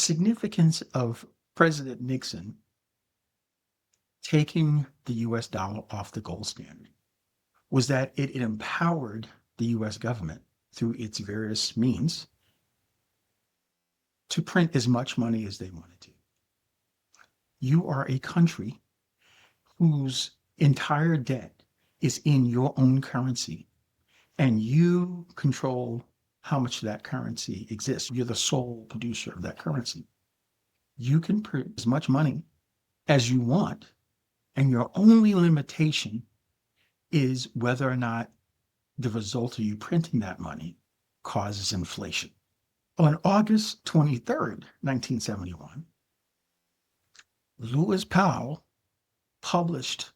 significance of President Nixon taking the US dollar off the gold standard was that it empowered the US government through its various means to print as much money as they wanted to. You are a country whose entire debt is in your own currency, and you control how much that currency exists. You're the sole producer of that currency. You can print as much money as you want, and your only limitation is whether or not the result of you printing that money causes inflation. On August 23rd, 1971, Lewis Powell published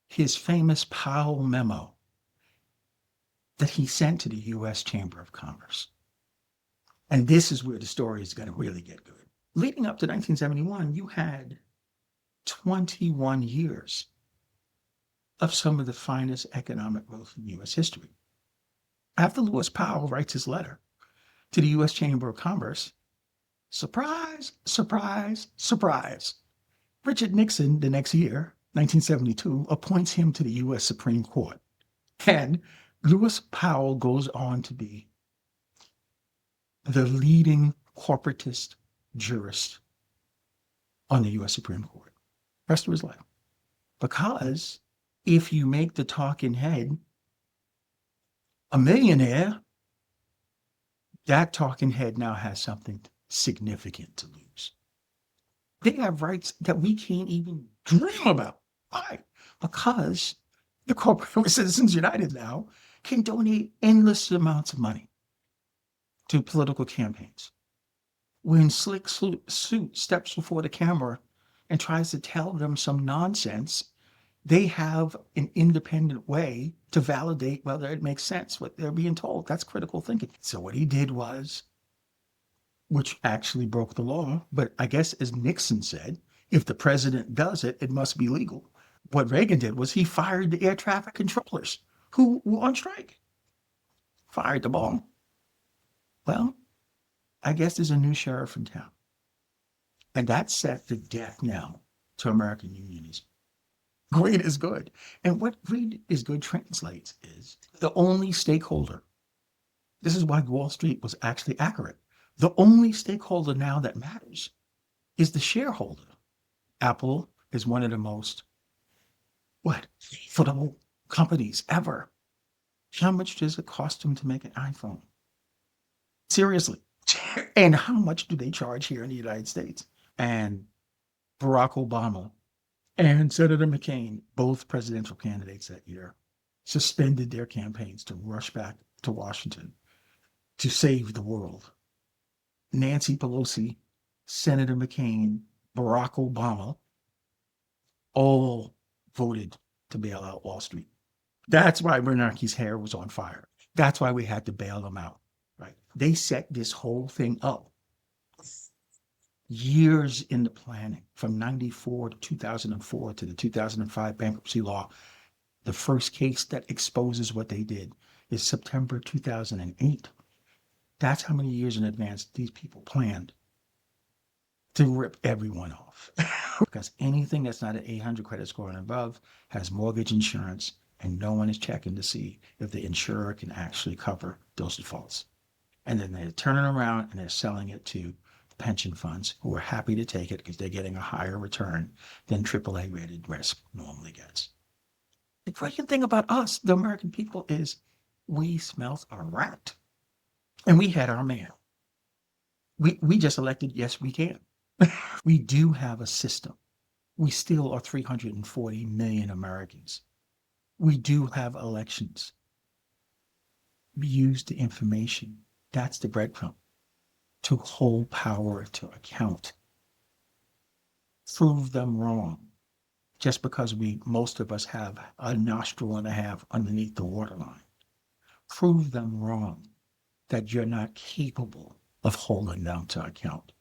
his famous Powell memo that he sent to the U.S. Chamber of Commerce. And this is where the story is going to really get good. Leading up to 1971, you had 21 years of some of the finest economic growth in U.S. history. After Lewis Powell writes his letter to the U.S. Chamber of Commerce, surprise, surprise, surprise, Richard Nixon, the next year, 1972, appoints him to the U.S. Supreme Court. And Lewis Powell goes on to be the leading corporatist jurist on the U.S. Supreme Court the rest of his life. Because if you make the talking head a millionaire, that talking head now has something significant to lose. They have rights that we can't even dream about. Why? Because the Corporate Citizens United now can donate endless amounts of money to political campaigns. When Slick Suit steps before the camera and tries to tell them some nonsense, they have an independent way to validate whether it makes sense what they're being told. That's critical thinking. So what he did was, which actually broke the law, but I guess as Nixon said, if the president does it, it must be legal. What Reagan did was he fired the air traffic controllers who were on strike. Fired them all. Well, I guess there's a new sheriff in town. And that set the death knell to American unionism. Great is good. And what great is good translates is the only stakeholder. This is why Wall Street was actually accurate. The only stakeholder now that matters is the shareholder. Apple is one of the most, profitable companies ever. How much does it cost them to make an iPhone? Seriously. And how much do they charge here in the United States? And Barack Obama and Senator McCain, both presidential candidates that year, suspended their campaigns to rush back to Washington to save the world. Nancy Pelosi, Senator McCain, Barack Obama, all voted to bail out Wall Street. That's why Bernanke's hair was on fire. That's why we had to bail them out, right? They set this whole thing up. Years in the planning, from 94 to 2004 to the 2005 bankruptcy law. The first case that exposes what they did is September 2008. That's how many years in advance these people planned to rip everyone off. Because anything that's not an 800 credit score and above has mortgage insurance, and no one is checking to see if the insurer can actually cover those defaults. And then they're turning around and they're selling it to pension funds who are happy to take it because they're getting a higher return than AAA rated risk normally gets. The great thing about us, the American people, is we smelt a rat. And we had our man. We just elected, yes, we can. We do have a system. We still are 340 million Americans. We do have elections. We use the information. That's the breadcrumb. To hold power to account. Prove them wrong. Just because most of us have a nostril and a half underneath the waterline. Prove them wrong that you're not capable of holding them to account.